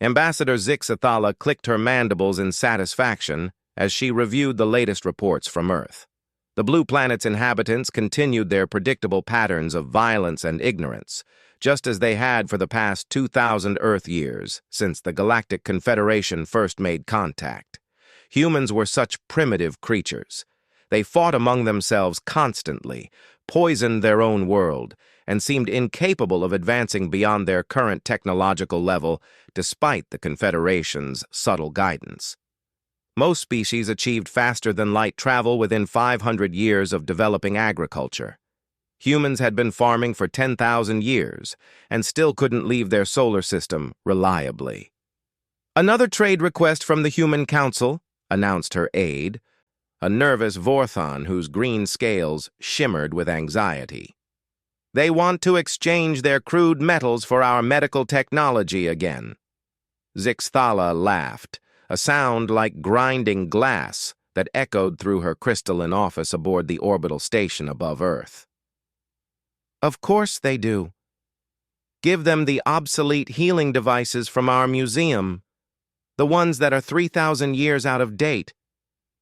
Ambassador Zixathala clicked her mandibles in satisfaction as she reviewed the latest reports from Earth. The blue planet's inhabitants continued their predictable patterns of violence and ignorance, just as they had for the past 2,000 Earth years since the Galactic Confederation first made contact. Humans were such primitive creatures. They fought among themselves constantly, poisoned their own world, and seemed incapable of advancing beyond their current technological level despite the Confederation's subtle guidance. Most species achieved faster-than-light travel within 500 years of developing agriculture. Humans had been farming for 10,000 years and still couldn't leave their solar system reliably. "Another trade request from the Human Council," announced her aide, a nervous Vorthon whose green scales shimmered with anxiety. "They want to exchange their crude metals for our medical technology again." Zixathala laughed, a sound like grinding glass that echoed through her crystalline office aboard the orbital station above Earth. "Of course they do. Give them the obsolete healing devices from our museum, the ones that are 3,000 years out of date.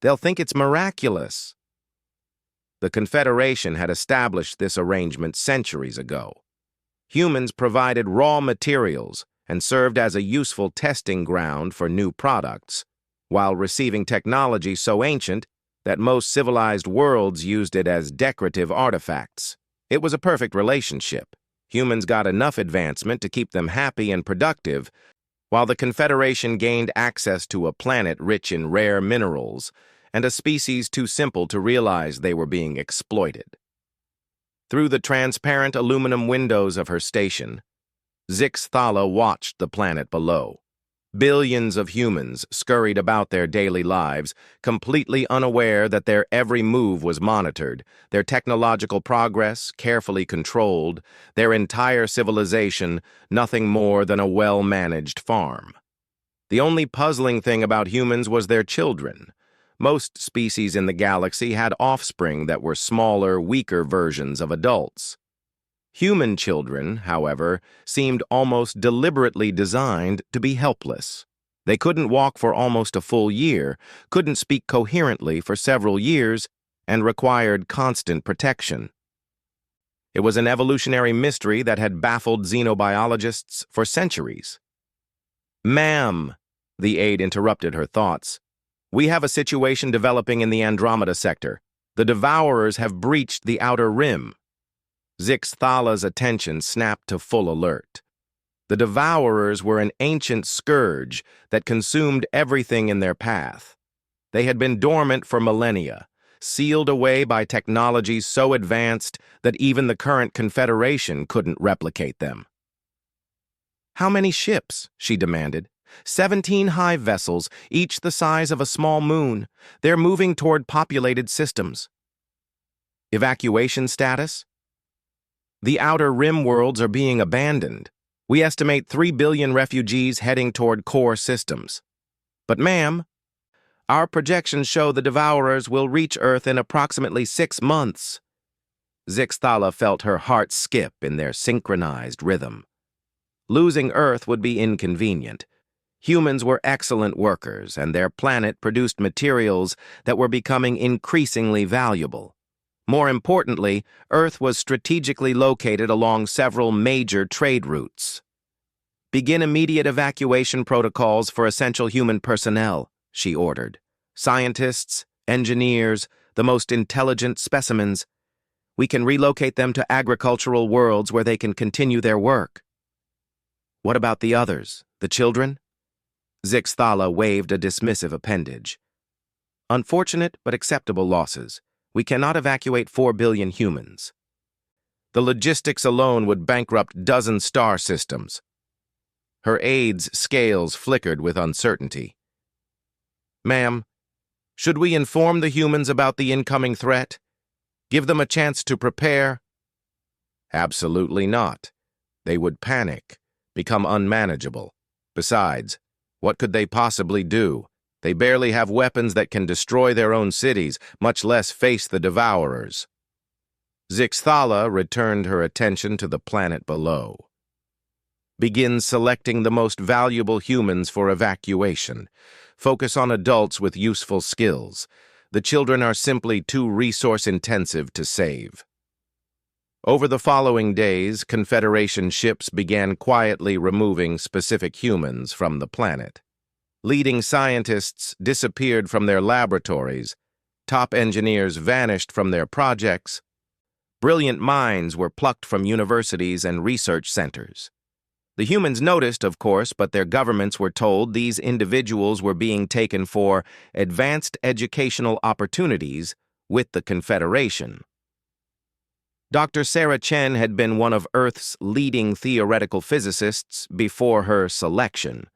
They'll think it's miraculous." The Confederation had established this arrangement centuries ago. Humans provided raw materials and served as a useful testing ground for new products, while receiving technology so ancient that most civilized worlds used it as decorative artifacts. It was a perfect relationship. Humans got enough advancement to keep them happy and productive, while the Confederation gained access to a planet rich in rare minerals and a species too simple to realize they were being exploited. Through the transparent aluminum windows of her station, Zixathala watched the planet below. Billions of humans scurried about their daily lives, completely unaware that their every move was monitored, their technological progress carefully controlled, their entire civilization nothing more than a well-managed farm. The only puzzling thing about humans was their children. Most species in the galaxy had offspring that were smaller, weaker versions of adults. Human children, however, seemed almost deliberately designed to be helpless. They couldn't walk for almost a full year, couldn't speak coherently for several years, and required constant protection. It was an evolutionary mystery that had baffled xenobiologists for centuries. "Ma'am," the aide interrupted her thoughts, "we have a situation developing in the Andromeda sector. The Devourers have breached the outer rim." Zixathala's attention snapped to full alert. The Devourers were an ancient scourge that consumed everything in their path. They had been dormant for millennia, sealed away by technologies so advanced that even the current Confederation couldn't replicate them. "How many ships?" she demanded. 17 hive vessels, each the size of a small moon. They're moving toward populated systems." "Evacuation status?" "The outer rim worlds are being abandoned. We estimate 3 billion refugees heading toward core systems." "But ma'am, our projections show the Devourers will reach Earth in approximately 6 months." Zixathala felt her heart skip in their synchronized rhythm. Losing Earth would be inconvenient. Humans were excellent workers, and their planet produced materials that were becoming increasingly valuable. More importantly, Earth was strategically located along several major trade routes. "Begin immediate evacuation protocols for essential human personnel," she ordered. "Scientists, engineers, the most intelligent specimens. We can relocate them to agricultural worlds where they can continue their work." "What about the others, the children?" Zixathala waved a dismissive appendage. "Unfortunate but acceptable losses. We cannot evacuate 4 billion humans. The logistics alone would bankrupt dozen star systems." Her aide's scales flickered with uncertainty. "Ma'am, should we inform the humans about the incoming threat? Give them a chance to prepare?" "Absolutely not. They would panic, become unmanageable. Besides, what could they possibly do? They barely have weapons that can destroy their own cities, much less face the Devourers." Zixathala returned her attention to the planet below. Begin selecting the most valuable humans for evacuation. Focus on adults with useful skills. The children are simply too resource-intensive to save. Over the following days, Confederation ships began quietly removing specific humans from the planet. Leading scientists disappeared from their laboratories. Top engineers vanished from their projects. Brilliant minds were plucked from universities and research centers. The humans noticed, of course, but their governments were told these individuals were being taken for advanced educational opportunities with the Confederation. Dr. Sarah Chen had been one of Earth's leading theoretical physicists before her selection.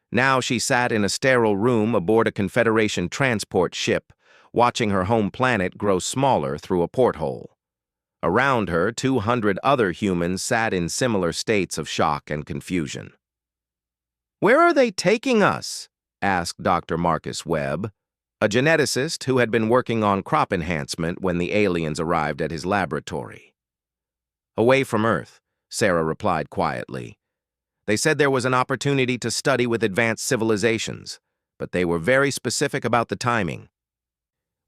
Now she sat in a sterile room aboard a Confederation transport ship, watching her home planet grow smaller through a porthole. Around her, 200 other humans sat in similar states of shock and confusion. "Where are they taking us?" asked Dr. Marcus Webb, a geneticist who had been working on crop enhancement when the aliens arrived at his laboratory. "Away from Earth," Sarah replied quietly. "They said there was an opportunity to study with advanced civilizations, but they were very specific about the timing.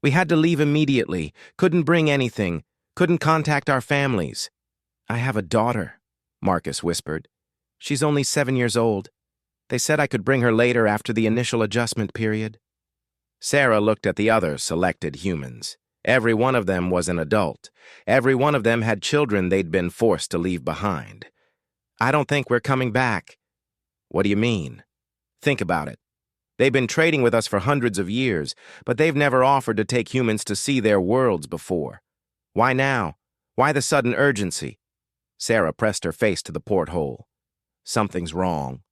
We had to leave immediately, couldn't bring anything, couldn't contact our families." "I have a daughter," Marcus whispered. "She's only 7 years old. They said I could bring her later after the initial adjustment period." Sarah looked at the other selected humans. Every one of them was an adult. Every one of them had children they'd been forced to leave behind. "I don't think we're coming back." "What do you mean?" "Think about it. They've been trading with us for hundreds of years, but they've never offered to take humans to see their worlds before. Why now? Why the sudden urgency?" Sarah pressed her face to the porthole. "Something's wrong."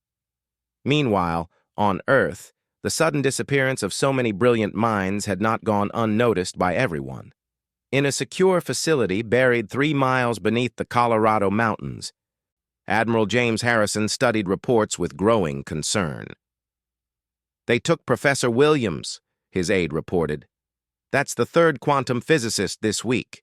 Meanwhile, on Earth, the sudden disappearance of so many brilliant minds had not gone unnoticed by everyone. In a secure facility buried 3 miles beneath the Colorado mountains, Admiral James Harrison studied reports with growing concern. "They took Professor Williams," his aide reported. "That's the 3rd quantum physicist this week.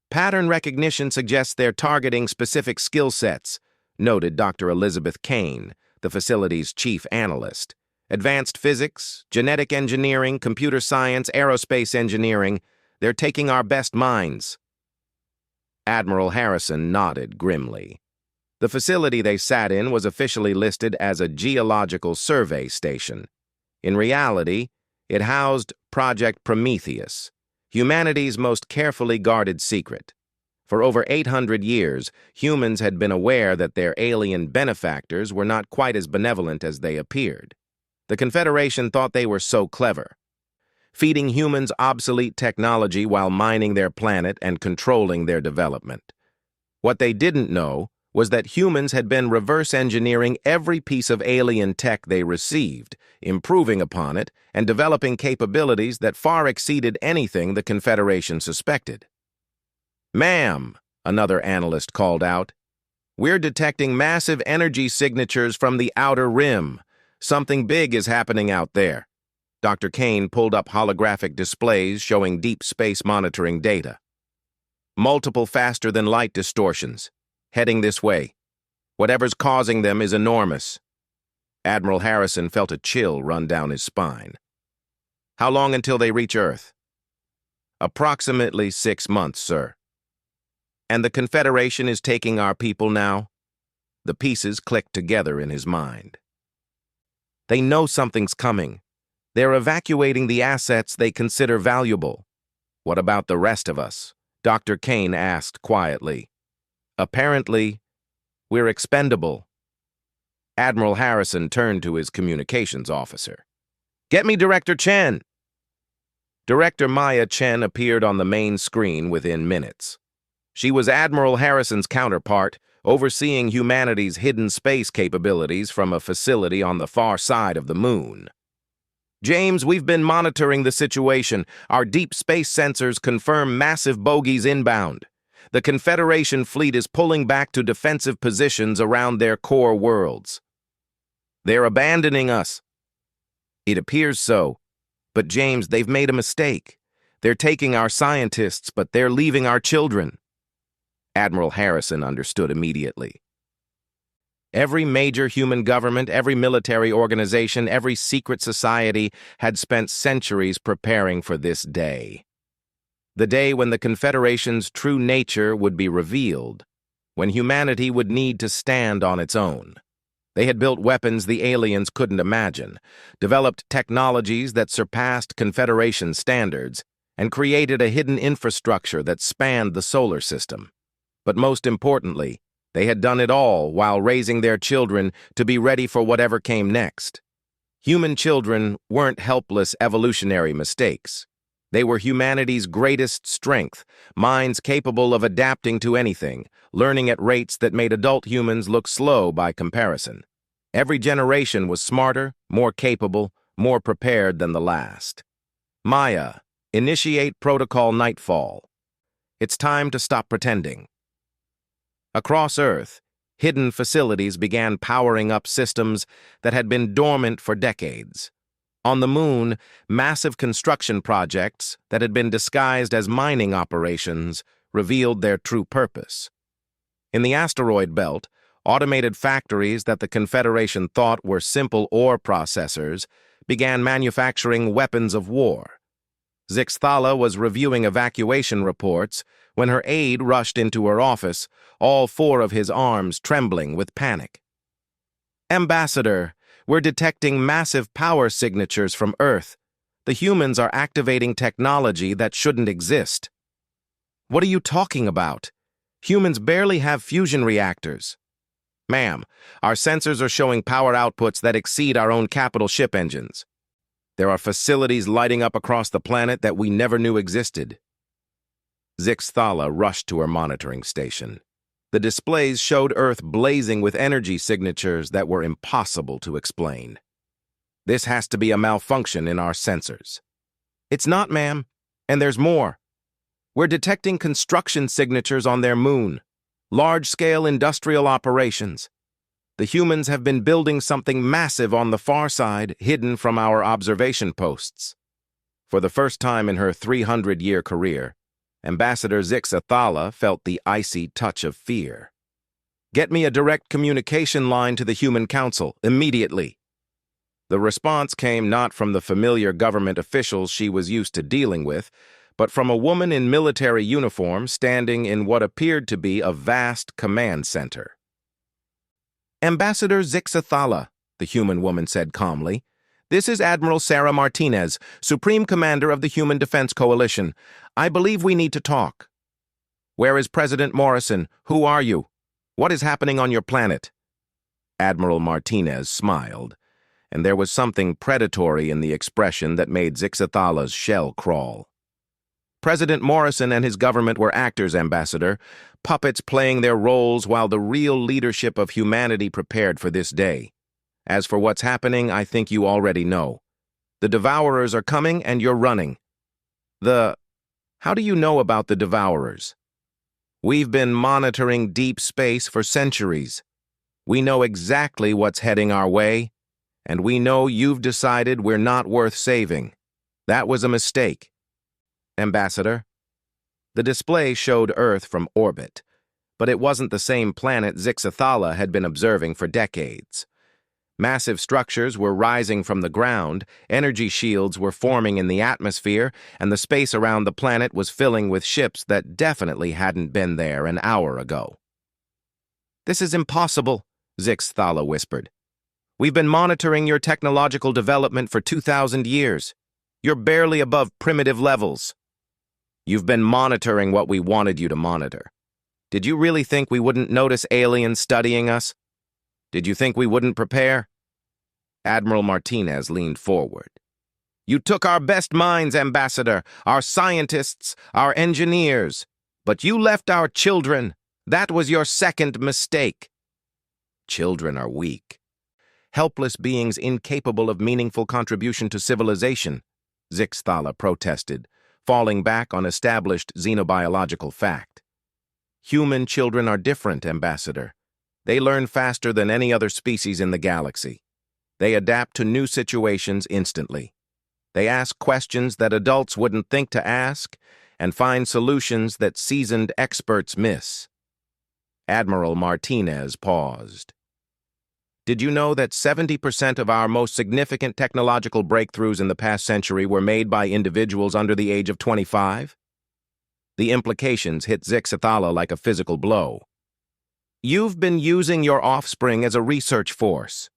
Pattern recognition suggests they're targeting specific skill sets," noted Dr. Elizabeth Kane, the facility's chief analyst. "Advanced physics, genetic engineering, computer science, aerospace engineering. They're taking our best minds." Admiral Harrison nodded grimly. The facility they sat in was officially listed as a geological survey station. In reality, it housed Project Prometheus, humanity's most carefully guarded secret. For over 800 years, humans had been aware that their alien benefactors were not quite as benevolent as they appeared. The Confederation thought they were so clever, feeding humans obsolete technology while mining their planet and controlling their development. What they didn't know was that humans had been reverse engineering every piece of alien tech they received, improving upon it, and developing capabilities that far exceeded anything the Confederation suspected. "Ma'am," another analyst called out, "we're detecting massive energy signatures from the outer rim. Something big is happening out there." Dr. Kane pulled up holographic displays showing deep space monitoring data. "Multiple faster-than-light distortions. Heading this way. Whatever's causing them is enormous." Admiral Harrison felt a chill run down his spine. "How long until they reach Earth?" "Approximately 6 months, sir." "And the Confederation is taking our people now?" The pieces clicked together in his mind. "They know something's coming. They're evacuating the assets they consider valuable." "What about the rest of us?" Dr. Kane asked quietly. "Apparently, we're expendable." Admiral Harrison turned to his communications officer. "Get me Director Chen." Director Maya Chen appeared on the main screen within minutes. She was Admiral Harrison's counterpart, overseeing humanity's hidden space capabilities from a facility on the far side of the moon. "James, we've been monitoring the situation. Our deep space sensors confirm massive bogies inbound. The Confederation fleet is pulling back to defensive positions around their core worlds." "They're abandoning us." "It appears so. But James, they've made a mistake. They're taking our scientists, but they're leaving our children." Admiral Harrison understood immediately. Every major human government, every military organization, every secret society had spent centuries preparing for this day. The day when the Confederation's true nature would be revealed, when humanity would need to stand on its own. They had built weapons the aliens couldn't imagine, developed technologies that surpassed Confederation standards, and created a hidden infrastructure that spanned the solar system. But most importantly, they had done it all while raising their children to be ready for whatever came next. Human children weren't helpless evolutionary mistakes. They were humanity's greatest strength, minds capable of adapting to anything, learning at rates that made adult humans look slow by comparison. Every generation was smarter, more capable, more prepared than the last. Maya, initiate Protocol Nightfall. It's time to stop pretending. Across Earth, hidden facilities began powering up systems that had been dormant for decades. On the Moon, massive construction projects that had been disguised as mining operations revealed their true purpose. In the asteroid belt, automated factories that the Confederation thought were simple ore processors began manufacturing weapons of war. Zixthala was reviewing evacuation reports when her aide rushed into her office, all four of his arms trembling with panic. "Ambassador, we're detecting massive power signatures from Earth. The humans are activating technology that shouldn't exist." "What are you talking about? Humans barely have fusion reactors." "Ma'am, our sensors are showing power outputs that exceed our own capital ship engines. There are facilities lighting up across the planet that we never knew existed." Zixthala rushed to her monitoring station. The displays showed Earth blazing with energy signatures that were impossible to explain. "This has to be a malfunction in our sensors." "It's not, ma'am, and there's more. We're detecting construction signatures on their moon, large-scale industrial operations. The humans have been building something massive on the far side, hidden from our observation posts." For the first time in her 300-year career, Ambassador Zixthala felt the icy touch of fear. "Get me a direct communication line to the Human Council, immediately." The response came not from the familiar government officials she was used to dealing with, but from a woman in military uniform standing in what appeared to be a vast command center. "Ambassador Zixthala," the human woman said calmly, "this is Admiral Sarah Martinez, Supreme Commander of the Human Defense Coalition. I believe we need to talk." "Where is President Morrison? Who are you? What is happening on your planet?" Admiral Martinez smiled, and there was something predatory in the expression that made Zixthala's shell crawl. "President Morrison and his government were actors, Ambassador, puppets playing their roles while the real leadership of humanity prepared for this day. As for what's happening, I think you already know. The Devourers are coming and you're running." How do you know about the Devourers?" "We've been monitoring deep space for centuries. We know exactly what's heading our way, and we know you've decided we're not worth saving. That was a mistake." "Ambassador?" The display showed Earth from orbit, but it wasn't the same planet Zixthala had been observing for decades. Massive structures were rising from the ground, energy shields were forming in the atmosphere, and the space around the planet was filling with ships that definitely hadn't been there an hour ago. "This is impossible," Zixthala whispered. "We've been monitoring your technological development for 2,000 years. You're barely above primitive levels." "You've been monitoring what we wanted you to monitor. Did you really think we wouldn't notice aliens studying us? Did you think we wouldn't prepare?" Admiral Martinez leaned forward. "You took our best minds, Ambassador, our scientists, our engineers. But you left our children. That was your second mistake." "Children are weak. Helpless beings incapable of meaningful contribution to civilization," Zixthala protested, falling back on established xenobiological fact. "Human children are different, Ambassador. They learn faster than any other species in the galaxy. They adapt to new situations instantly. They ask questions that adults wouldn't think to ask and find solutions that seasoned experts miss." Admiral Martinez paused. Did you know that 70% of our most significant technological breakthroughs in the past century were made by individuals under the age of 25? The implications hit Zixathala like a physical blow. You've been using your offspring as a research force.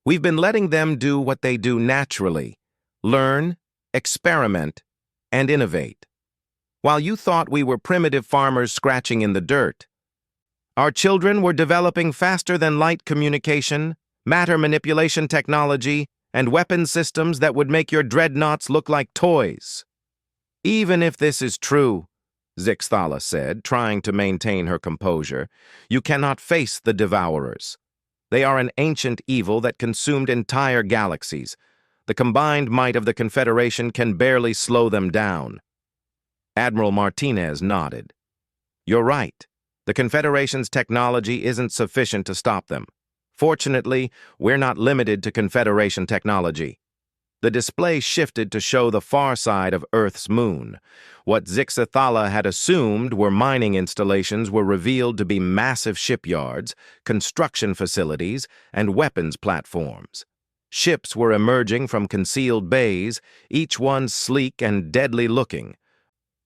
We've been letting them do what they do naturally: learn, experiment, and innovate. While you thought we were primitive farmers scratching in the dirt, our children were developing faster-than-light communication, matter manipulation technology, and weapon systems that would make your dreadnoughts look like toys. Even if this is true, Zixathala said, trying to maintain her composure, you cannot face the Devourers. They are an ancient evil that consumed entire galaxies. The combined might of the Confederation can barely slow them down. Admiral Martinez nodded. You're right. The Confederation's technology isn't sufficient to stop them. Fortunately, we're not limited to Confederation technology. The display shifted to show the far side of Earth's moon. What Zixathala had assumed were mining installations were revealed to be massive shipyards, construction facilities, and weapons platforms. Ships were emerging from concealed bays, each one sleek and deadly looking,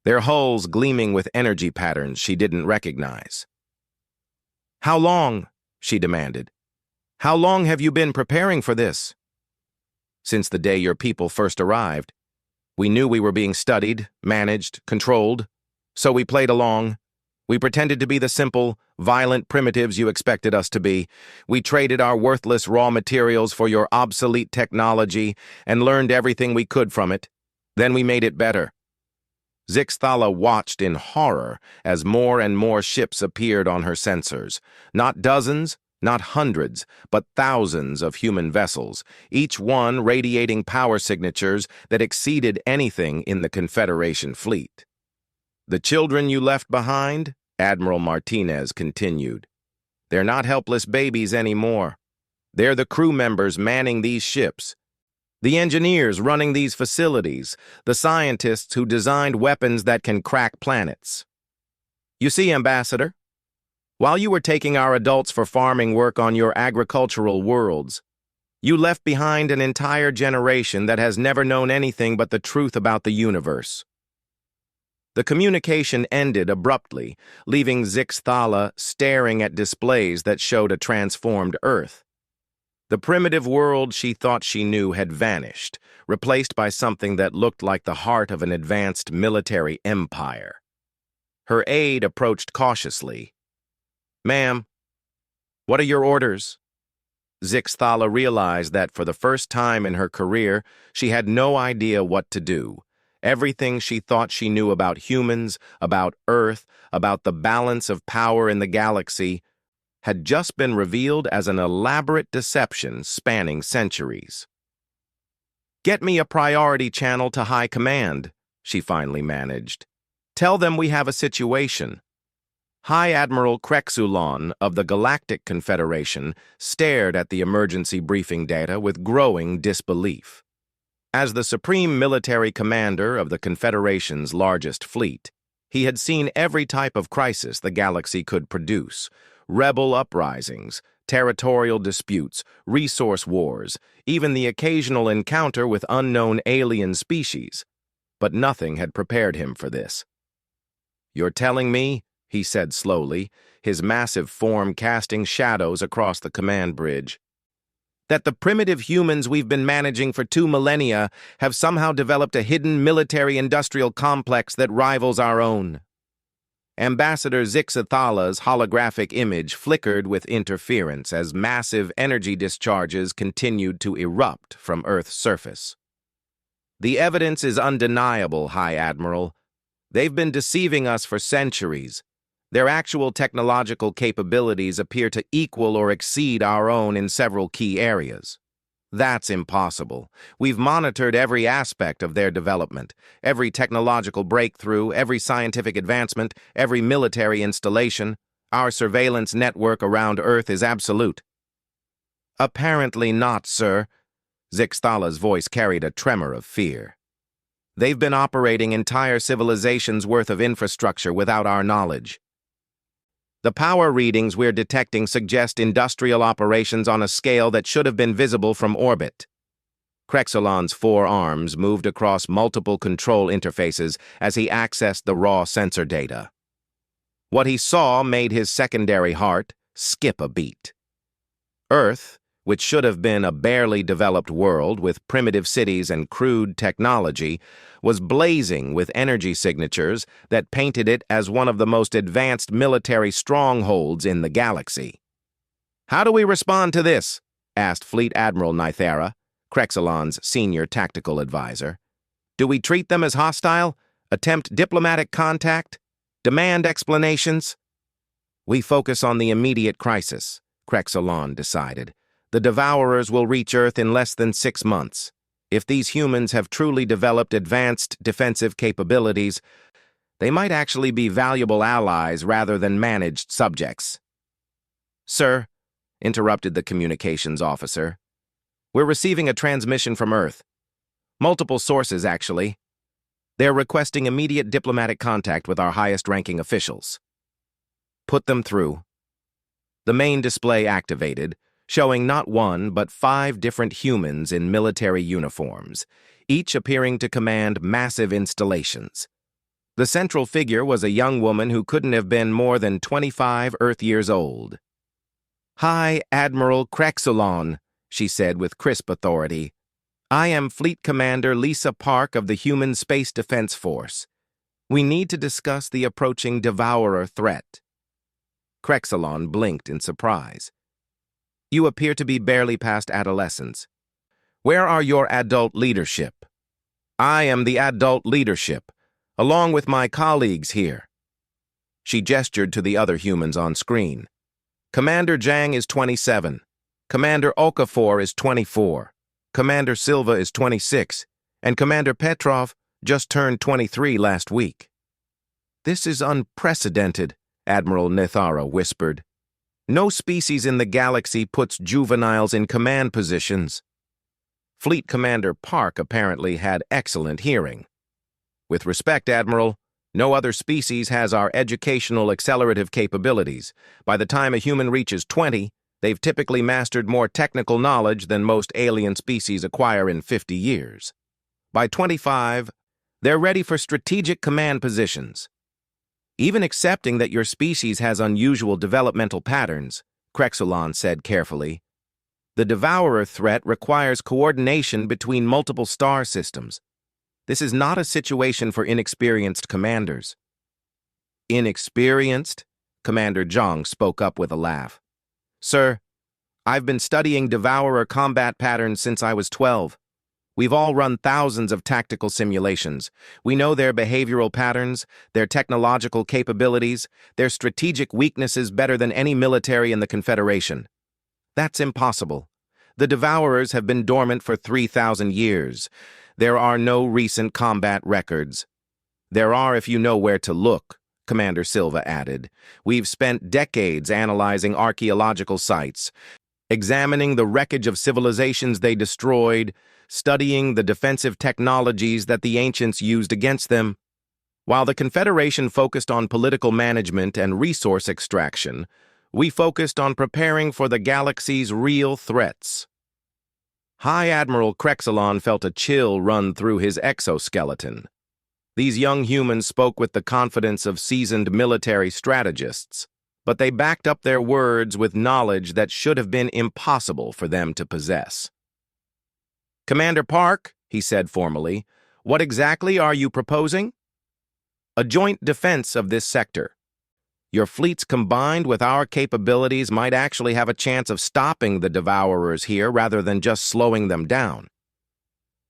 their hulls gleaming with energy patterns she didn't recognize. How long? She demanded. How long have you been preparing for this? Since the day your people first arrived. We knew we were being studied, managed, controlled, so we played along. We pretended to be the simple, violent primitives you expected us to be. We traded our worthless raw materials for your obsolete technology and learned everything we could from it. Then we made it better. Zixathala watched in horror as more and more ships appeared on her sensors. Not dozens, not hundreds, but thousands of human vessels, each one radiating power signatures that exceeded anything in the Confederation fleet. The children you left behind, Admiral Martinez continued. They're not helpless babies anymore. They're the crew members manning these ships, the engineers running these facilities, the scientists who designed weapons that can crack planets. You see, Ambassador, while you were taking our adults for farming work on your agricultural worlds, you left behind an entire generation that has never known anything but the truth about the universe. The communication ended abruptly, leaving Zixathala staring at displays that showed a transformed Earth. The primitive world she thought she knew had vanished, replaced by something that looked like the heart of an advanced military empire. Her aide approached cautiously. Ma'am, what are your orders? Zixathala realized that for the first time in her career, she had no idea what to do. Everything she thought she knew about humans, about Earth, about the balance of power in the galaxy, had just been revealed as an elaborate deception spanning centuries. Get me a priority channel to High Command, she finally managed. Tell them we have a situation. High Admiral Krexulon of the Galactic Confederation stared at the emergency briefing data with growing disbelief. As the supreme military commander of the Confederation's largest fleet, he had seen every type of crisis the galaxy could produce: rebel uprisings, territorial disputes, resource wars, even the occasional encounter with unknown alien species. But nothing had prepared him for this. You're telling me, he said slowly, his massive form casting shadows across the command bridge, that the primitive humans we've been managing for 2 millennia have somehow developed a hidden military-industrial complex that rivals our own. Ambassador Zixathala's holographic image flickered with interference as massive energy discharges continued to erupt from Earth's surface. The evidence is undeniable, High Admiral. They've been deceiving us for centuries. Their actual technological capabilities appear to equal or exceed our own in several key areas. That's impossible. We've monitored every aspect of their development, every technological breakthrough, every scientific advancement, every military installation. Our surveillance network around Earth is absolute. Apparently not, sir. Zixathala's voice carried a tremor of fear. They've been operating entire civilizations' worth of infrastructure without our knowledge. The power readings we're detecting suggest industrial operations on a scale that should have been visible from orbit. Crexelon's four arms moved across multiple control interfaces as he accessed the raw sensor data. What he saw made his secondary heart skip a beat. Earth, which should have been a barely developed world with primitive cities and crude technology, was blazing with energy signatures that painted it as one of the most advanced military strongholds in the galaxy. "How do we respond to this?" asked Fleet Admiral Nythera, Crexelon's senior tactical advisor. "Do we treat them as hostile? Attempt diplomatic contact? Demand explanations?" "We focus on the immediate crisis," Crexelon decided. "The Devourers will reach Earth in less than 6 months. If these humans have truly developed advanced defensive capabilities, they might actually be valuable allies rather than managed subjects." "Sir," interrupted the communications officer, "we're receiving a transmission from Earth. Multiple sources, actually. They're requesting immediate diplomatic contact with our highest-ranking officials." "Put them through." The main display activated, showing not one but 5 different humans in military uniforms, each appearing to command massive installations. The central figure was a young woman who couldn't have been more than 25 Earth years old. "Hi, Admiral Crexelon," she said with crisp authority. "I am Fleet Commander Lisa Park of the Human Space Defense Force. We need to discuss the approaching Devourer threat." Crexelon blinked in surprise. "You appear to be barely past adolescence. Where are your adult leadership?" "I am the adult leadership, along with my colleagues here." She gestured to the other humans on screen. "Commander Zhang is 27. Commander Okafor is 24. Commander Silva is 26. And Commander Petrov just turned 23 last week." "This is unprecedented," Admiral Nythera whispered. "No species in the galaxy puts juveniles in command positions." Fleet Commander Park apparently had excellent hearing. "With respect, Admiral, no other species has our educational accelerative capabilities. By the time a human reaches 20, they've typically mastered more technical knowledge than most alien species acquire in 50 years. By 25, they're ready for strategic command positions. Even accepting that your species has unusual developmental patterns," Crexelon said carefully, "the Devourer threat requires coordination between multiple star systems. This is not a situation for inexperienced commanders." "Inexperienced?" Commander Zhang spoke up with a laugh. "Sir, I've been studying Devourer combat patterns since I was 12. We've all run thousands of tactical simulations. We know their behavioral patterns, their technological capabilities, their strategic weaknesses better than any military in the Confederation. That's impossible. The Devourers have been dormant for 3,000 years. There are no recent combat records." "There are if you know where to look," Commander Silva added. "We've spent decades analyzing archaeological sites, examining the wreckage of civilizations they destroyed, studying the defensive technologies that the ancients used against them. While the Confederation focused on political management and resource extraction, we focused on preparing for the galaxy's real threats." High Admiral Crexelon felt a chill run through his exoskeleton. These young humans spoke with the confidence of seasoned military strategists, but they backed up their words with knowledge that should have been impossible for them to possess. "Commander Park," he said formally, "what exactly are you proposing?" "A joint defense of this sector. Your fleets combined with our capabilities might actually have a chance of stopping the Devourers here rather than just slowing them down.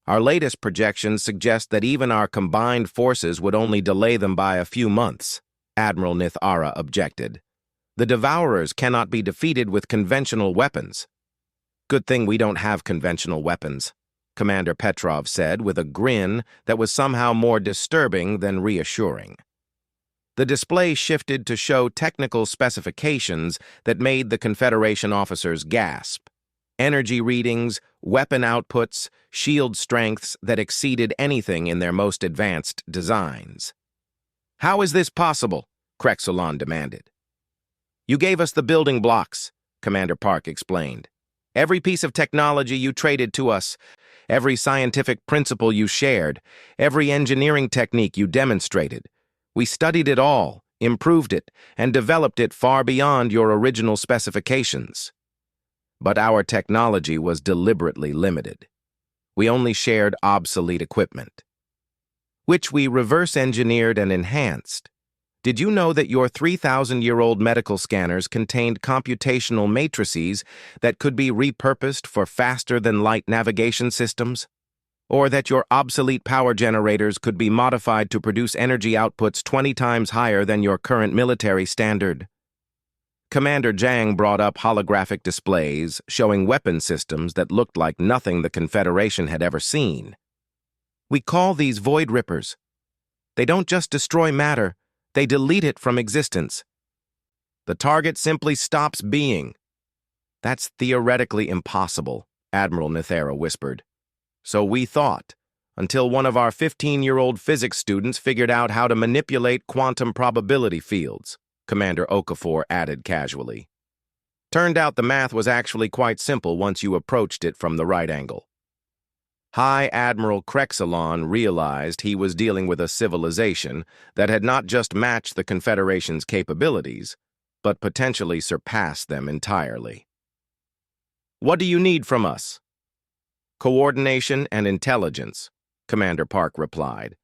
Our latest projections suggest that even our combined forces would only delay them by a few months," Admiral Nythera objected. "The Devourers cannot be defeated with conventional weapons." "Good thing we don't have conventional weapons," Commander Petrov said with a grin that was somehow more disturbing than reassuring. The display shifted to show technical specifications that made the Confederation officers gasp. Energy readings, weapon outputs, shield strengths that exceeded anything in their most advanced designs. "How is this possible?" Crexelon demanded. You gave us the building blocks, Commander Park explained. Every piece of technology you traded to us, every scientific principle you shared, every engineering technique you demonstrated. We studied it all, improved it, and developed it far beyond your original specifications. But our technology was deliberately limited. We only shared obsolete equipment, which we reverse-engineered and enhanced. Did you know that your 3,000-year-old medical scanners contained computational matrices that could be repurposed for faster-than-light navigation systems? Or that your obsolete power generators could be modified to produce energy outputs 20 times higher than your current military standard? Commander Jang brought up holographic displays showing weapon systems that looked like nothing the Confederation had ever seen. We call these Void Rippers. They don't just destroy matter, they delete it from existence. The target simply stops being. That's theoretically impossible, Admiral Nithara whispered. So we thought, until one of our 15-year-old physics students figured out how to manipulate quantum probability fields, Commander Okafor added casually. Turned out the math was actually quite simple once you approached it from the right angle. High Admiral Krexelon realized he was dealing with a civilization that had not just matched the Confederation's capabilities, but potentially surpassed them entirely. What do you need from us? Coordination and intelligence, Commander Park replied.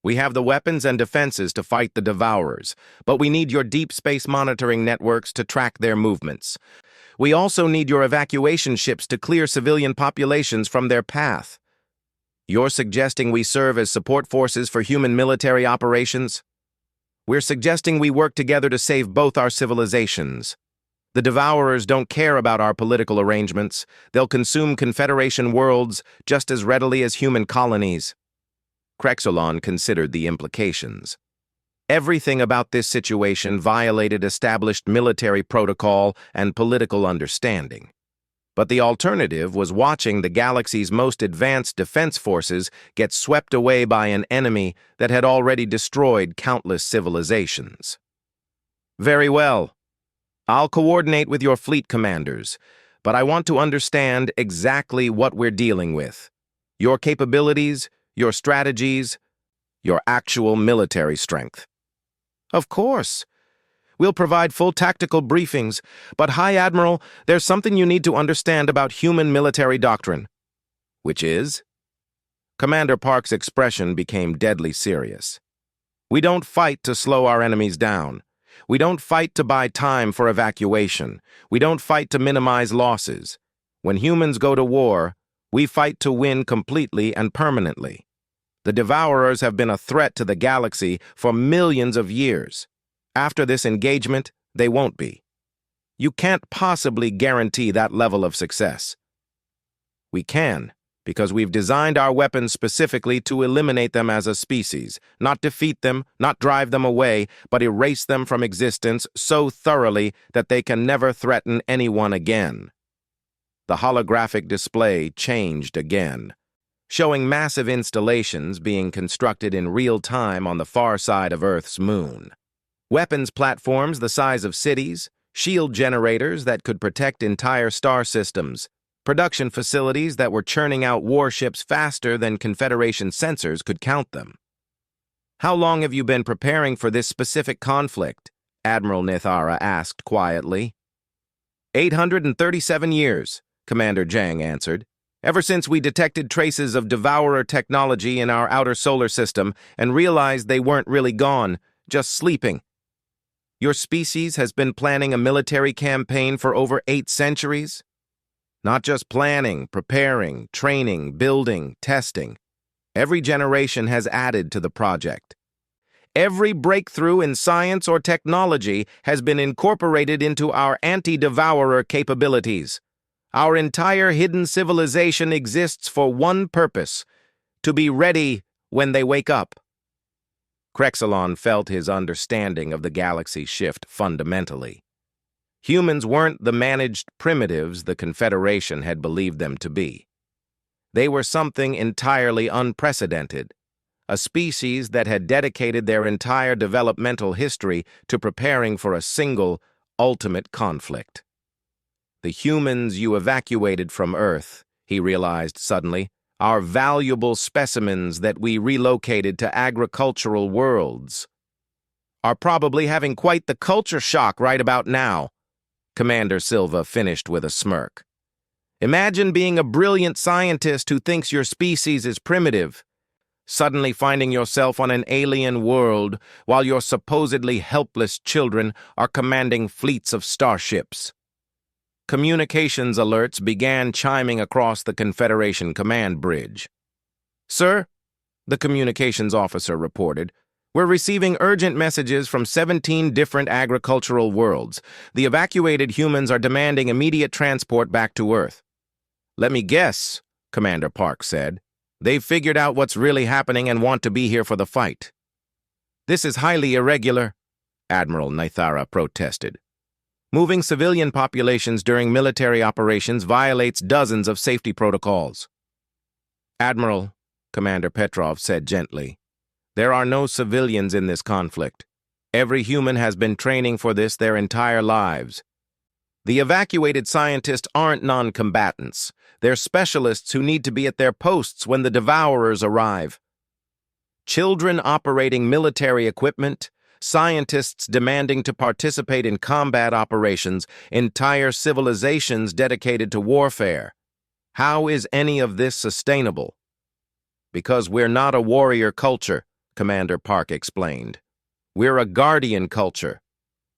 We have the weapons and defenses to fight the Devourers, but we need your deep space monitoring networks to track their movements. We also need your evacuation ships to clear civilian populations from their path. You're suggesting we serve as support forces for human military operations? We're suggesting we work together to save both our civilizations. The Devourers don't care about our political arrangements. They'll consume Confederation worlds just as readily as human colonies. Krexelon considered the implications. Everything about this situation violated established military protocol and political understanding. But the alternative was watching the galaxy's most advanced defense forces get swept away by an enemy that had already destroyed countless civilizations. Very well. I'll coordinate with your fleet commanders, but I want to understand exactly what we're dealing with. Your capabilities, your strategies, your actual military strength. Of course. We'll provide full tactical briefings, but High Admiral, there's something you need to understand about human military doctrine. Which is? Commander Park's expression became deadly serious. We don't fight to slow our enemies down. We don't fight to buy time for evacuation. We don't fight to minimize losses. When humans go to war, we fight to win completely and permanently. The Devourers have been a threat to the galaxy for millions of years. After this engagement, they won't be. You can't possibly guarantee that level of success. We can, because we've designed our weapons specifically to eliminate them as a species, not defeat them, not drive them away, but erase them from existence so thoroughly that they can never threaten anyone again. The holographic display changed again, showing massive installations being constructed in real time on the far side of Earth's moon. Weapons platforms the size of cities, shield generators that could protect entire star systems, production facilities that were churning out warships faster than Confederation sensors could count them. How long have you been preparing for this specific conflict? Admiral Nithara asked quietly. 837 years, Commander Jang answered. Ever since we detected traces of Devourer technology in our outer solar system and realized they weren't really gone, just sleeping. Your species has been planning a military campaign for over 8 centuries? Not just planning, preparing, training, building, testing. Every generation has added to the project. Every breakthrough in science or technology has been incorporated into our anti-Devourer capabilities. Our entire hidden civilization exists for one purpose: to be ready when they wake up. Krexelon felt his understanding of the galaxy shift fundamentally. Humans weren't the managed primitives the Confederation had believed them to be. They were something entirely unprecedented, a species that had dedicated their entire developmental history to preparing for a single, ultimate conflict. The humans you evacuated from Earth, he realized suddenly, are valuable specimens that we relocated to agricultural worlds, are probably having quite the culture shock right about now. Commander Silva finished with a smirk. Imagine being a brilliant scientist who thinks your species is primitive, suddenly finding yourself on an alien world while your supposedly helpless children are commanding fleets of starships. Communications alerts began chiming across the Confederation command bridge. "Sir," the communications officer reported, "we're receiving urgent messages from 17 different agricultural worlds. The evacuated humans are demanding immediate transport back to Earth." "Let me guess," Commander Park said. "They've figured out what's really happening and want to be here for the fight." "This is highly irregular," Admiral Nithara protested. "Moving civilian populations during military operations violates dozens of safety protocols." "Admiral," Commander Petrov said gently, "there are no civilians in this conflict. Every human has been training for this their entire lives. The evacuated scientists aren't non-combatants. They're specialists who need to be at their posts when the devourers arrive. Children operating military equipment, scientists demanding to participate in combat operations, entire civilizations dedicated to warfare. How is any of this sustainable?" "Because we're not a warrior culture," Commander Park explained. "We're a guardian culture.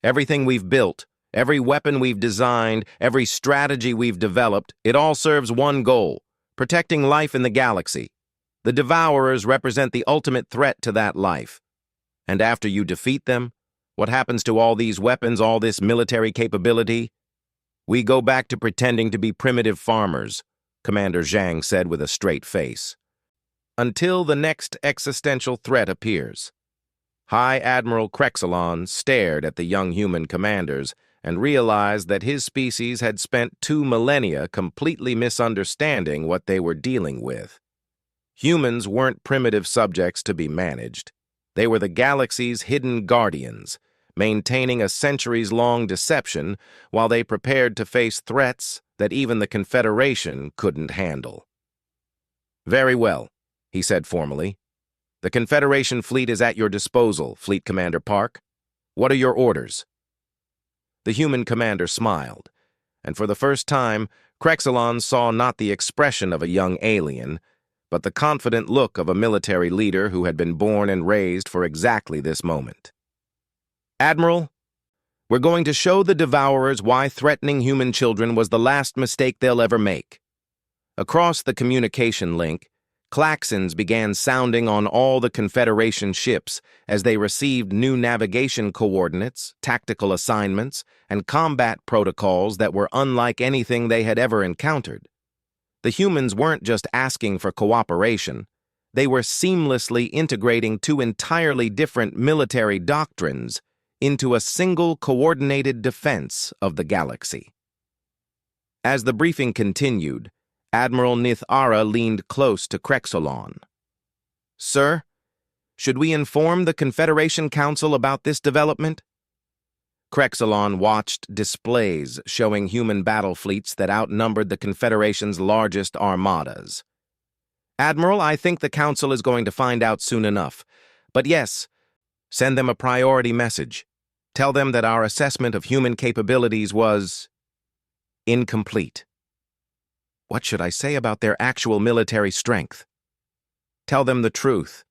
Everything we've built, every weapon we've designed, every strategy we've developed, it all serves one goal: protecting life in the galaxy. The Devourers represent the ultimate threat to that life. And after you defeat them, what happens to all these weapons, all this military capability? We go back to pretending to be primitive farmers," Commander Zhang said with a straight face. "Until the next existential threat appears." High Admiral Krexelon stared at the young human commanders and realized that his species had spent 2 millennia completely misunderstanding what they were dealing with. Humans weren't primitive subjects to be managed. They were the galaxy's hidden guardians, maintaining a centuries-long deception while they prepared to face threats that even the Confederation couldn't handle. "Very well," he said formally. "The Confederation fleet is at your disposal, Fleet Commander Park. What are your orders?" The human commander smiled, and for the first time, Krexelon saw not the expression of a young alien, but the confident look of a military leader who had been born and raised for exactly this moment. "Admiral, we're going to show the Devourers why threatening human children was the last mistake they'll ever make." Across the communication link, klaxons began sounding on all the Confederation ships as they received new navigation coordinates, tactical assignments, and combat protocols that were unlike anything they had ever encountered. The humans weren't just asking for cooperation. They were seamlessly integrating 2 entirely different military doctrines into a single coordinated defense of the galaxy. As the briefing continued, Admiral Nithara leaned close to Krexelon. "Sir, should we inform the Confederation Council about this development?" Krexelon watched displays showing human battle fleets that outnumbered the Confederation's largest armadas. "Admiral, I think the Council is going to find out soon enough. But yes, send them a priority message. Tell them that our assessment of human capabilities was incomplete." "What should I say about their actual military strength?" "Tell them the truth,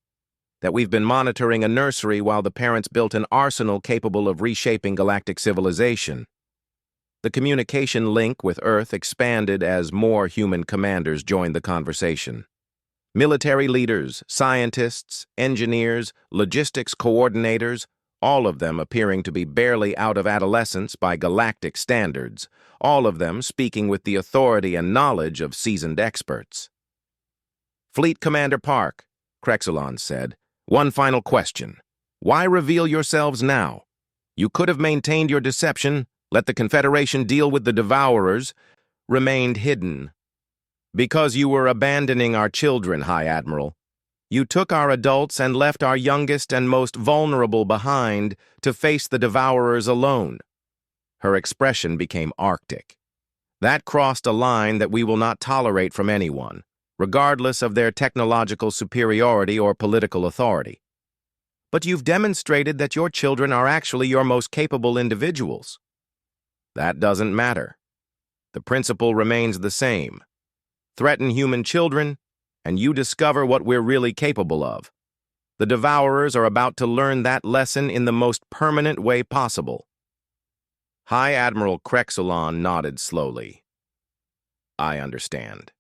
that we've been monitoring a nursery while the parents built an arsenal capable of reshaping galactic civilization." The communication link with Earth expanded as more human commanders joined the conversation. Military leaders, scientists, engineers, logistics coordinators, all of them appearing to be barely out of adolescence by galactic standards, all of them speaking with the authority and knowledge of seasoned experts. "Fleet Commander Park," Krexelon said, "one final question. Why reveal yourselves now? You could have maintained your deception, let the Confederation deal with the Devourers, remained hidden." "Because you were abandoning our children, High Admiral. You took our adults and left our youngest and most vulnerable behind to face the Devourers alone." Her expression became arctic. That crossed a line that we will not tolerate from anyone, regardless of their technological superiority or political authority. But you've demonstrated that your children are actually your most capable individuals. That doesn't matter. The principle remains the same. Threaten human children, and you discover what we're really capable of. The Devourers are about to learn that lesson in the most permanent way possible. High Admiral Krexulon nodded slowly. I understand.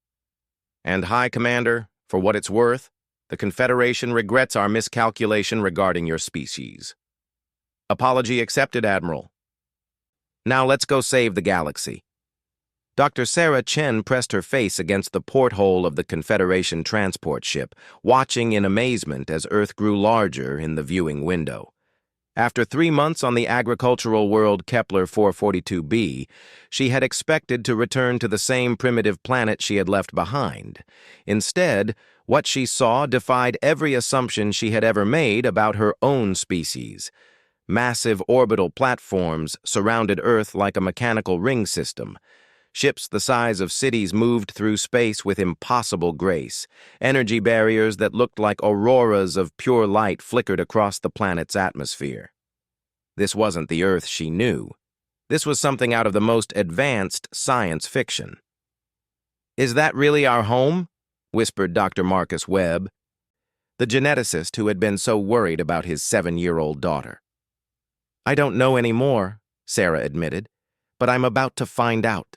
And High Commander, for what it's worth, the Confederation regrets our miscalculation regarding your species. Apology accepted, Admiral. Now let's go save the galaxy. Dr. Sarah Chen pressed her face against the porthole of the Confederation transport ship, watching in amazement as Earth grew larger in the viewing window. After 3 months on the agricultural world Kepler 442b, she had expected to return to the same primitive planet she had left behind. Instead, what she saw defied every assumption she had ever made about her own species. Massive orbital platforms surrounded Earth like a mechanical ring system. Ships the size of cities moved through space with impossible grace. Energy barriers that looked like auroras of pure light flickered across the planet's atmosphere. This wasn't the Earth she knew. This was something out of the most advanced science fiction. "Is that really our home?" whispered Dr. Marcus Webb, the geneticist who had been so worried about his 7-year-old daughter. "I don't know anymore," Sarah admitted, "but I'm about to find out."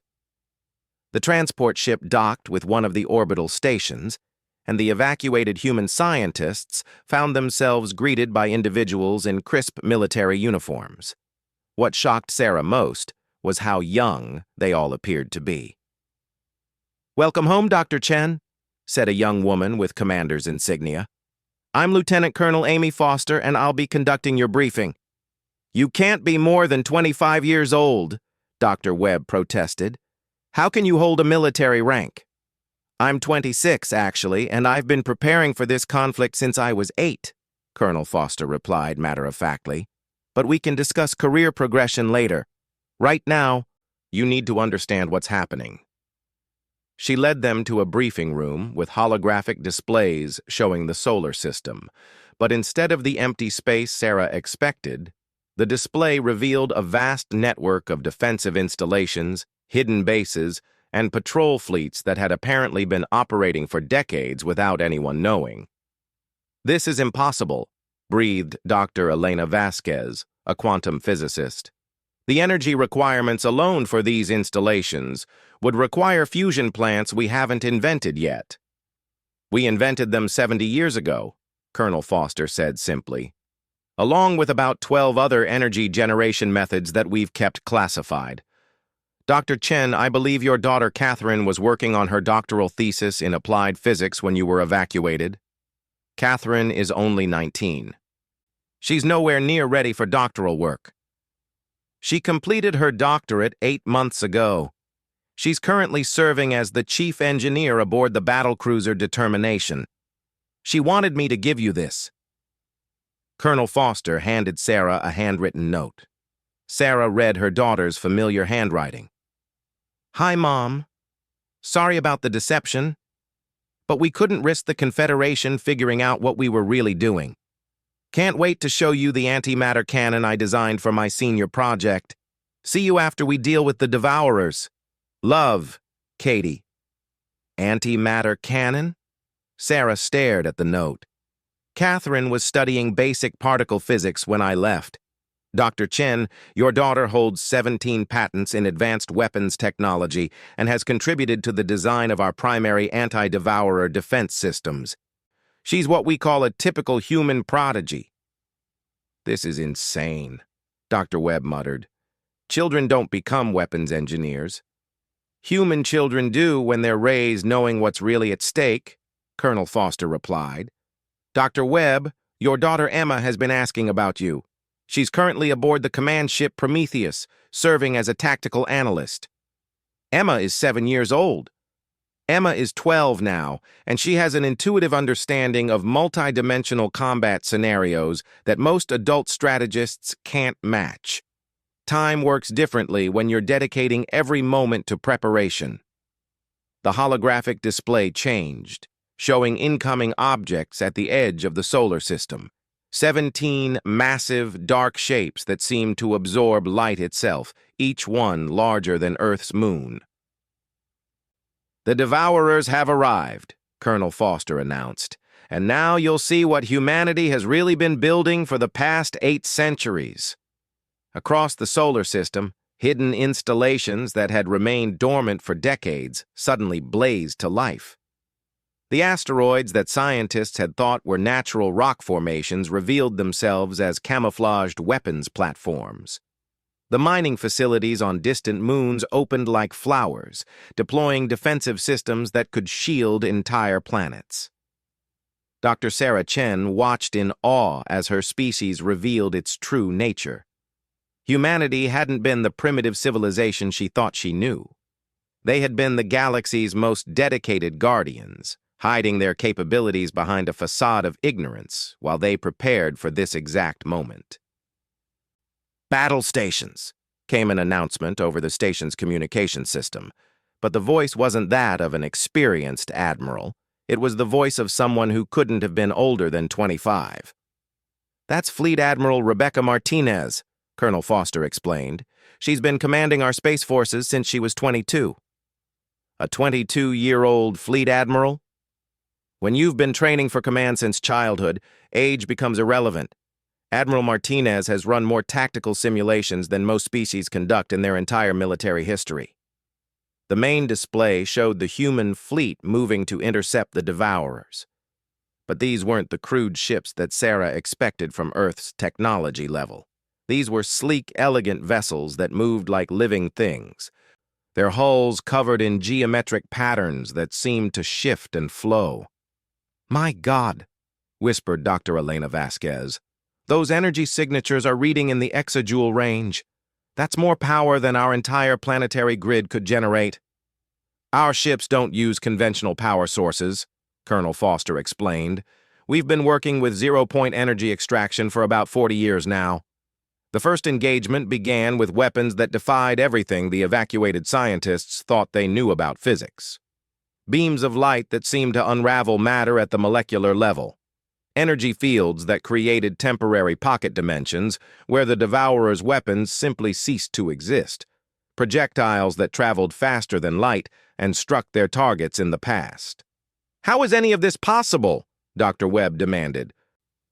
The transport ship docked with one of the orbital stations, and the evacuated human scientists found themselves greeted by individuals in crisp military uniforms. What shocked Sarah most was how young they all appeared to be. "Welcome home, Dr. Chen," said a young woman with commander's insignia. "I'm Lieutenant Colonel Amy Foster, and I'll be conducting your briefing." "You can't be more than 25 years old," Dr. Webb protested. "How can you hold a military rank?" "I'm 26, actually, and I've been preparing for this conflict since I was 8, Colonel Foster replied matter-of-factly. "But we can discuss career progression later. Right now, you need to understand what's happening." She led them to a briefing room with holographic displays showing the solar system. But instead of the empty space Sarah expected, the display revealed a vast network of defensive installations, hidden bases, and patrol fleets that had apparently been operating for decades without anyone knowing. "This is impossible," breathed Dr. Elena Vasquez, a quantum physicist. "The energy requirements alone for these installations would require fusion plants we haven't invented yet." "We invented them 70 years ago," Colonel Foster said simply, "along with about 12 other energy generation methods that we've kept classified. Dr. Chen, I believe your daughter Catherine was working on her doctoral thesis in applied physics when you were evacuated." "Catherine is only 19. She's nowhere near ready for doctoral work. She completed her doctorate 8 months ago. She's currently serving as the chief engineer aboard the battlecruiser Determination. She wanted me to give you this." Colonel Foster handed Sarah a handwritten note. Sarah read her daughter's familiar handwriting. "Hi, Mom. Sorry about the deception, but we couldn't risk the Confederation figuring out what we were really doing. Can't wait to show you the antimatter cannon I designed for my senior project. See you after we deal with the Devourers. Love, Katie." Antimatter cannon? Sarah stared at the note. "Catherine was studying basic particle physics when I left. Dr. Chen, your daughter holds 17 patents in advanced weapons technology and has contributed to the design of our primary anti-devourer defense systems. She's what we call a typical human prodigy." "This is insane," Dr. Webb muttered. "Children don't become weapons engineers." "Human children do when they're raised knowing what's really at stake," Colonel Foster replied. "Dr. Webb, your daughter Emma has been asking about you. She's currently aboard the command ship Prometheus, serving as a tactical analyst." "Emma is 7 years old." "Emma is 12 now, and she has an intuitive understanding of multi-dimensional combat scenarios that most adult strategists can't match." Time works differently when you're dedicating every moment to preparation. The holographic display changed, showing incoming objects at the edge of the solar system. 17 massive, dark shapes that seemed to absorb light itself, each one larger than Earth's moon. "The Devourers have arrived," Colonel Foster announced, "and now you'll see what humanity has really been building for the past 8 centuries. Across the solar system, hidden installations that had remained dormant for decades suddenly blazed to life. The asteroids that scientists had thought were natural rock formations revealed themselves as camouflaged weapons platforms. The mining facilities on distant moons opened like flowers, deploying defensive systems that could shield entire planets. Dr. Sarah Chen watched in awe as her species revealed its true nature. Humanity hadn't been the primitive civilization she thought she knew. They had been the galaxy's most dedicated guardians, hiding their capabilities behind a facade of ignorance while they prepared for this exact moment. "Battle stations," came an announcement over the station's communication system, but the voice wasn't that of an experienced admiral. It was the voice of someone who couldn't have been older than 25. "That's Fleet Admiral Rebecca Martinez," Colonel Foster explained. "She's been commanding our space forces since she was 22. "A 22-year-old Fleet Admiral? When you've been training for command since childhood, age becomes irrelevant. Admiral Martinez has run more tactical simulations than most species conduct in their entire military history." The main display showed the human fleet moving to intercept the Devourers. But these weren't the crude ships that Sarah expected from Earth's technology level. These were sleek, elegant vessels that moved like living things, their hulls covered in geometric patterns that seemed to shift and flow. "My God," whispered Dr. Elena Vasquez. "Those energy signatures are reading in the exajoule range. That's more power than our entire planetary grid could generate." "Our ships don't use conventional power sources," Colonel Foster explained. "We've been working with zero-point energy extraction for about 40 years now. The first engagement began with weapons that defied everything the evacuated scientists thought they knew about physics. Beams of light that seemed to unravel matter at the molecular level. Energy fields that created temporary pocket dimensions where the Devourer's weapons simply ceased to exist. Projectiles that traveled faster than light and struck their targets in the past." "How is any of this possible?" Dr. Webb demanded.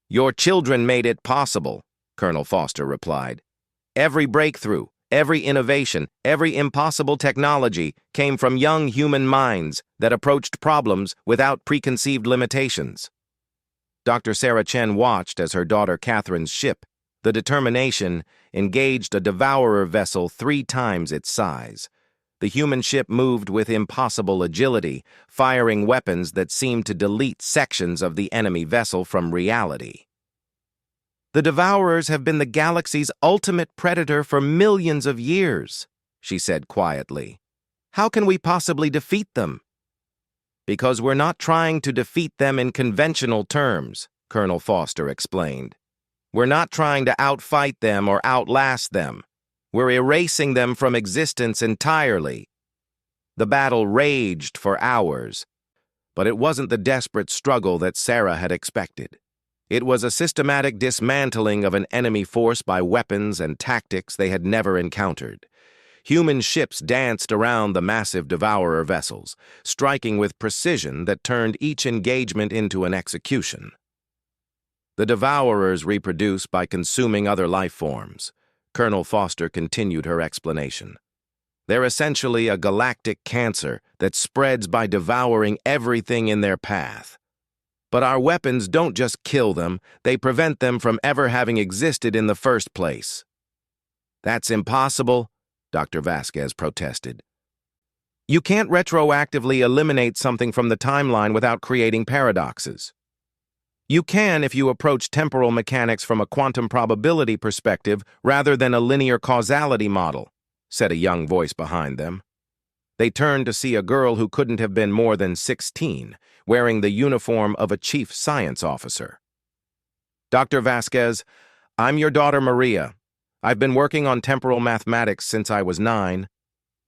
"Your children made it possible," Colonel Foster replied. "Every breakthrough, every innovation, every impossible technology came from young human minds that approached problems without preconceived limitations." Dr. Sarah Chen watched as her daughter Catherine's ship, the Determination, engaged a Devourer vessel 3 times its size. The human ship moved with impossible agility, firing weapons that seemed to delete sections of the enemy vessel from reality. "The Devourers have been the galaxy's ultimate predator for millions of years," she said quietly. "How can we possibly defeat them?" "Because we're not trying to defeat them in conventional terms," Colonel Foster explained. "We're not trying to outfight them or outlast them. We're erasing them from existence entirely." The battle raged for hours, but it wasn't the desperate struggle that Sarah had expected. It was a systematic dismantling of an enemy force by weapons and tactics they had never encountered. Human ships danced around the massive Devourer vessels, striking with precision that turned each engagement into an execution. "The Devourers reproduce by consuming other life forms," Colonel Foster continued her explanation. "They're essentially a galactic cancer that spreads by devouring everything in their path. But our weapons don't just kill them, they prevent them from ever having existed in the first place." "That's impossible," Dr. Vasquez protested. "You can't retroactively eliminate something from the timeline without creating paradoxes. You can if you approach temporal mechanics from a quantum probability perspective rather than a linear causality model," said a young voice behind them. They turned to see a girl who couldn't have been more than 16, wearing the uniform of a chief science officer. "Dr. Vasquez, I'm your daughter Maria. I've been working on temporal mathematics since I was 9.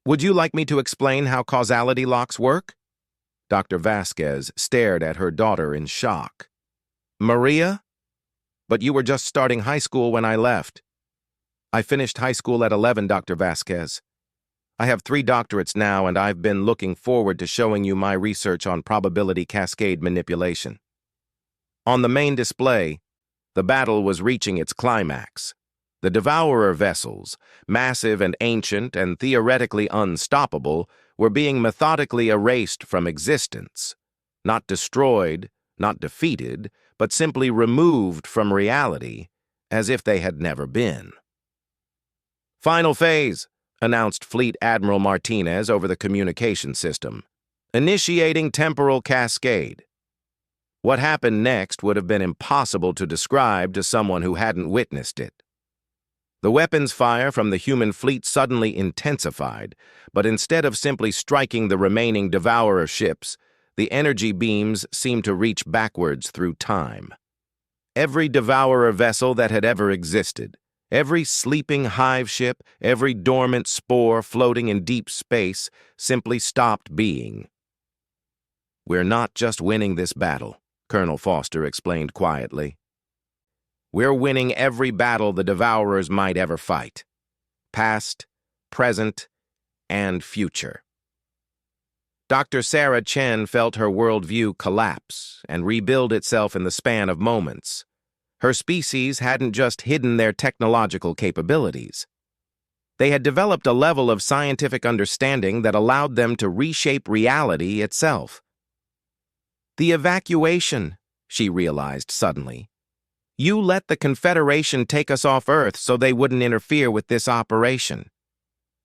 Would you like me to explain how causality locks work? Dr. Vasquez stared at her daughter in shock. Maria? But you were just starting high school when I left. I finished high school at 11, Dr. Vasquez. I have 3 doctorates now, and I've been looking forward to showing you my research on probability cascade manipulation. On the main display, the battle was reaching its climax. The Devourer vessels, massive and ancient and theoretically unstoppable, were being methodically erased from existence. Not destroyed, not defeated, but simply removed from reality, as if they had never been. Final phase, announced Fleet Admiral Martinez over the communication system. Initiating temporal cascade. What happened next would have been impossible to describe to someone who hadn't witnessed it. The weapons fire from the human fleet suddenly intensified, but instead of simply striking the remaining Devourer ships, the energy beams seemed to reach backwards through time. Every Devourer vessel that had ever existed, every sleeping hive ship, every dormant spore floating in deep space simply stopped being. We're not just winning this battle, Colonel Foster explained quietly. We're winning every battle the Devourers might ever fight. Past, present, and future. Dr. Sarah Chen felt her worldview collapse and rebuild itself in the span of moments. Her species hadn't just hidden their technological capabilities. They had developed a level of scientific understanding that allowed them to reshape reality itself. The evacuation, she realized suddenly. You let the Confederation take us off Earth so they wouldn't interfere with this operation.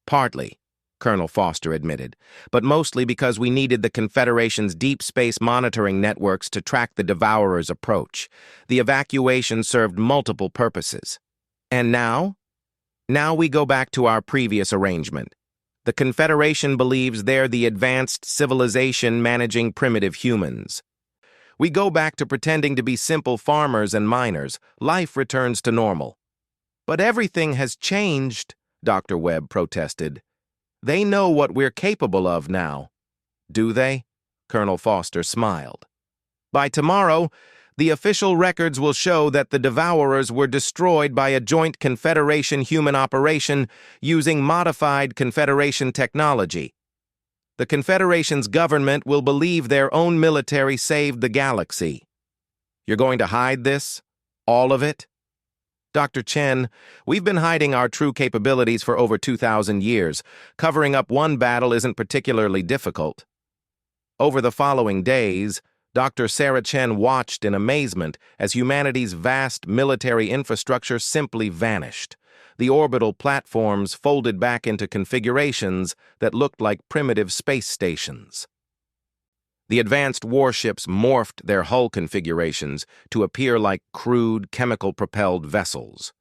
Partly, Colonel Foster admitted, but mostly because we needed the Confederation's deep space monitoring networks to track the Devourer's approach. The evacuation served multiple purposes. And now? Now we go back to our previous arrangement. The Confederation believes they're the advanced civilization managing primitive humans. We go back to pretending to be simple farmers and miners. Life returns to normal. But everything has changed, Dr. Webb protested. They know what we're capable of now. Do they? Colonel Foster smiled. By tomorrow, the official records will show that the Devourers were destroyed by a joint Confederation human operation using modified Confederation technology. The Confederation's government will believe their own military saved the galaxy. You're going to hide this? All of it? Dr. Chen, we've been hiding our true capabilities for over 2,000 years. Covering up one battle isn't particularly difficult. Over the following days, Dr. Sarah Chen watched in amazement as humanity's vast military infrastructure simply vanished. The orbital platforms folded back into configurations that looked like primitive space stations. The advanced warships morphed their hull configurations to appear like crude, chemical-propelled vessels.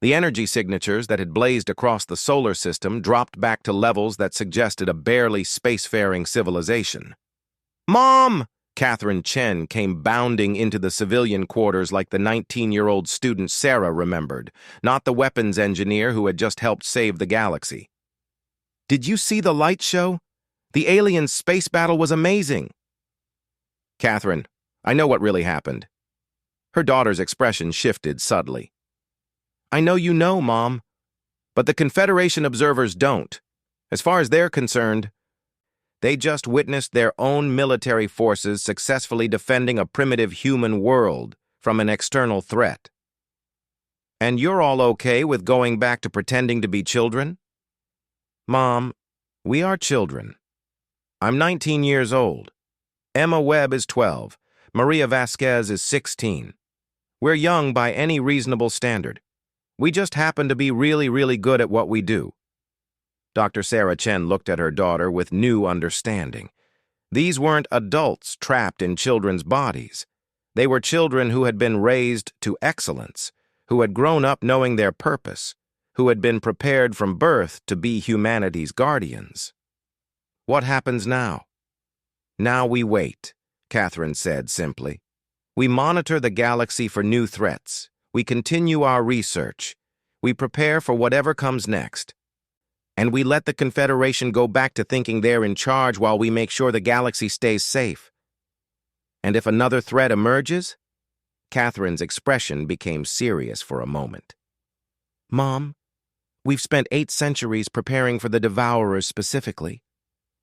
The energy signatures that had blazed across the solar system dropped back to levels that suggested a barely spacefaring civilization. "Mom!" Catherine Chen came bounding into the civilian quarters like the 19-year-old student Sarah remembered, not the weapons engineer who had just helped save the galaxy. "Did you see the light show? The alien space battle was amazing." "Catherine, I know what really happened." Her daughter's expression shifted subtly. "I know you know, Mom, but the Confederation observers don't. As far as they're concerned, they just witnessed their own military forces successfully defending a primitive human world from an external threat. And you're all okay with going back to pretending to be children?" "Mom, we are children. I'm 19 years old. Emma Webb is 12. Maria Vasquez is 16. We're young by any reasonable standard. We just happen to be really, really good at what we do." Dr. Sarah Chen looked at her daughter with new understanding. These weren't adults trapped in children's bodies. They were children who had been raised to excellence, who had grown up knowing their purpose, who had been prepared from birth to be humanity's guardians. "What happens now?" "Now we wait," Catherine said simply. "We monitor the galaxy for new threats. We continue our research. We prepare for whatever comes next. And we let the Confederation go back to thinking they're in charge while we make sure the galaxy stays safe. And if another threat emerges? Catherine's expression became serious for a moment. Mom, we've spent 8 centuries preparing for the Devourers specifically.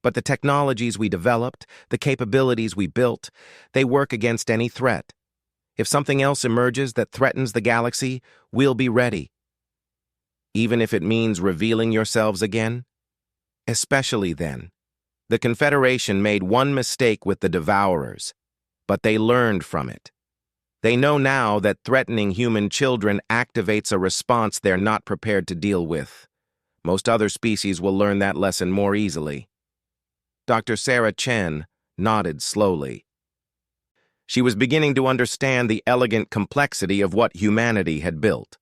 But the technologies we developed, the capabilities we built, they work against any threat. If something else emerges that threatens the galaxy, we'll be ready. Even if it means revealing yourselves again? Especially then. The Confederation made one mistake with the Devourers, but they learned from it. They know now that threatening human children activates a response they're not prepared to deal with. Most other species will learn that lesson more easily. Dr. Sarah Chen nodded slowly. She was beginning to understand the elegant complexity of what humanity had built.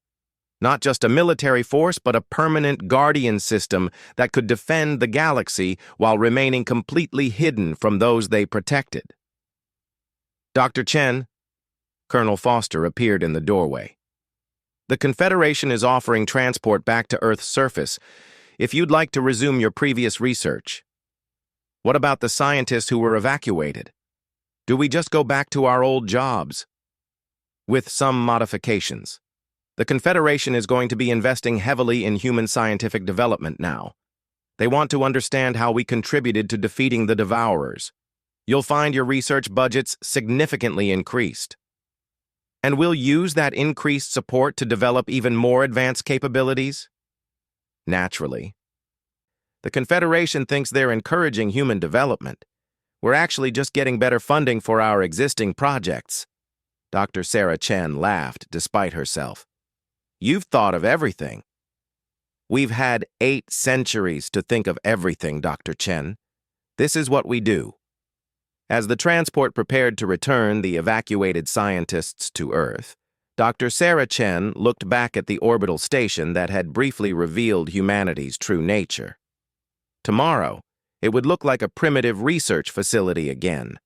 Not just a military force, but a permanent guardian system that could defend the galaxy while remaining completely hidden from those they protected. Dr. Chen, Colonel Foster appeared in the doorway. The Confederation is offering transport back to Earth's surface if you'd like to resume your previous research. What about the scientists who were evacuated? Do we just go back to our old jobs? With some modifications. The Confederation is going to be investing heavily in human scientific development now. They want to understand how we contributed to defeating the Devourers. You'll find your research budgets significantly increased. And we'll use that increased support to develop even more advanced capabilities? Naturally. The Confederation thinks they're encouraging human development. We're actually just getting better funding for our existing projects. Dr. Sarah Chen laughed despite herself. You've thought of everything. We've had 8 centuries to think of everything, Dr. Chen. This is what we do. As the transport prepared to return the evacuated scientists to Earth, Dr. Sarah Chen looked back at the orbital station that had briefly revealed humanity's true nature. Tomorrow, it would look like a primitive research facility again.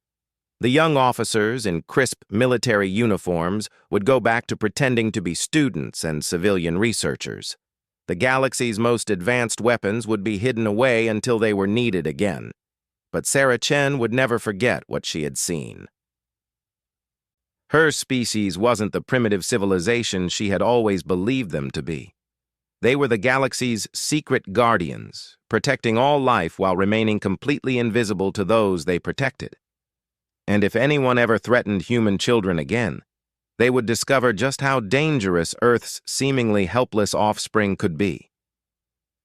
The young officers in crisp military uniforms would go back to pretending to be students and civilian researchers. The galaxy's most advanced weapons would be hidden away until they were needed again. But Sarah Chen would never forget what she had seen. Her species wasn't the primitive civilization she had always believed them to be. They were the galaxy's secret guardians, protecting all life while remaining completely invisible to those they protected. And if anyone ever threatened human children again, they would discover just how dangerous Earth's seemingly helpless offspring could be.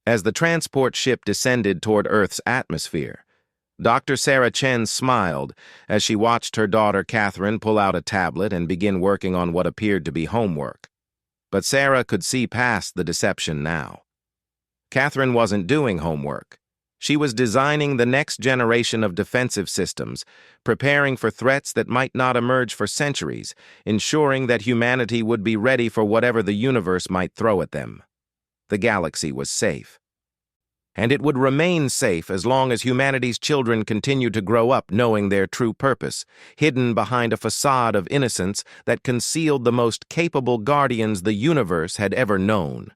As the transport ship descended toward Earth's atmosphere, Dr. Sarah Chen smiled as she watched her daughter Catherine pull out a tablet and begin working on what appeared to be homework. But Sarah could see past the deception now. Catherine wasn't doing homework. She was designing the next generation of defensive systems, preparing for threats that might not emerge for centuries, ensuring that humanity would be ready for whatever the universe might throw at them. The galaxy was safe. And it would remain safe as long as humanity's children continued to grow up knowing their true purpose, hidden behind a facade of innocence that concealed the most capable guardians the universe had ever known.